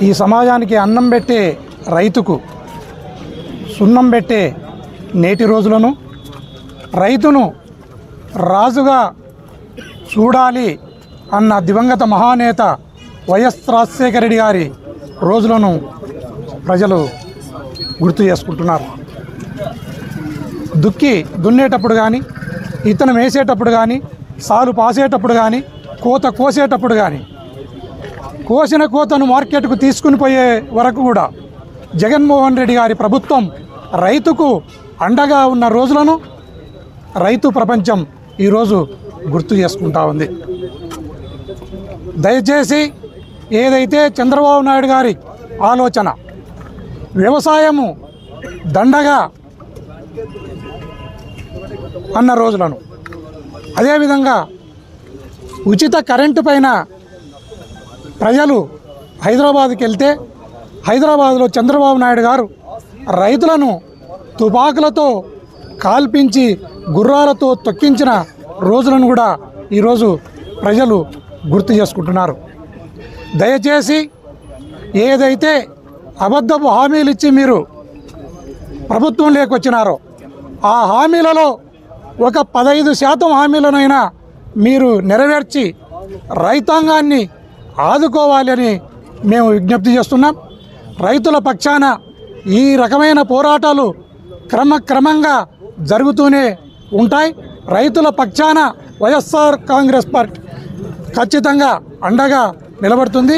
ఈ సమాజానికి అన్నం పెట్టే రైతుకు సున్నం పెట్టే నేటి రోజులను, రైతును రాజుగా చూడాలి అన్న దివంగత మహానేత వైఎస్ రాజశేఖర రెడ్డి గారి రోజులను ప్రజలు గుర్తు చేసుకుంటున్నారు. దున్నేటప్పుడు కానీ, ఇత్తనం వేసేటప్పుడు కానీ, సాలు పాసేటప్పుడు కానీ, కోత కోసేటప్పుడు కానీ, కోసిన కోతను మార్కెట్కు తీసుకుని పోయే వరకు కూడా జగన్మోహన్ రెడ్డి గారి ప్రభుత్వం రైతుకు అండగా ఉన్న రోజులను రైతు ప్రపంచం ఈరోజు గుర్తు చేసుకుంటా ఉంది. దయచేసి ఏదైతే చంద్రబాబు నాయుడు గారి ఆలోచన వ్యవసాయము దండగా అన్న రోజులను, అదేవిధంగా ఉచిత కరెంటు పైన ప్రజలు హైదరాబాద్కి వెళ్తే హైదరాబాద్లో చంద్రబాబు నాయుడు గారు రైతులను తుపాకులతో కాల్పించి గుర్రాలతో తొక్కించిన రోజులను కూడా ఈరోజు ప్రజలు గుర్తు చేసుకుంటున్నారు. దయచేసి ఏదైతే అబద్ధపు హామీలు ఇచ్చి మీరు ప్రభుత్వంలోకి వచ్చినారో ఆ హామీలలో ఒక 15% హామీలనైనా మీరు నెరవేర్చి రైతాంగాన్ని ఆదుకోవాలని మేము విజ్ఞప్తి చేస్తున్నాం. రైతుల పక్షాన ఈ రకమైన పోరాటాలు క్రమక్రమంగా జరుగుతూనే ఉంటాయి. రైతుల పక్షాన వైఎస్ఆర్ కాంగ్రెస్ పార్టీ ఖచ్చితంగా అండగా నిలబడుతుంది.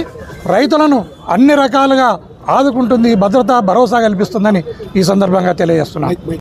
రైతులను అన్ని రకాలుగా ఆదుకుంటుంది, భద్రత భరోసా కల్పిస్తుందని ఈ సందర్భంగా తెలియజేస్తున్నాం.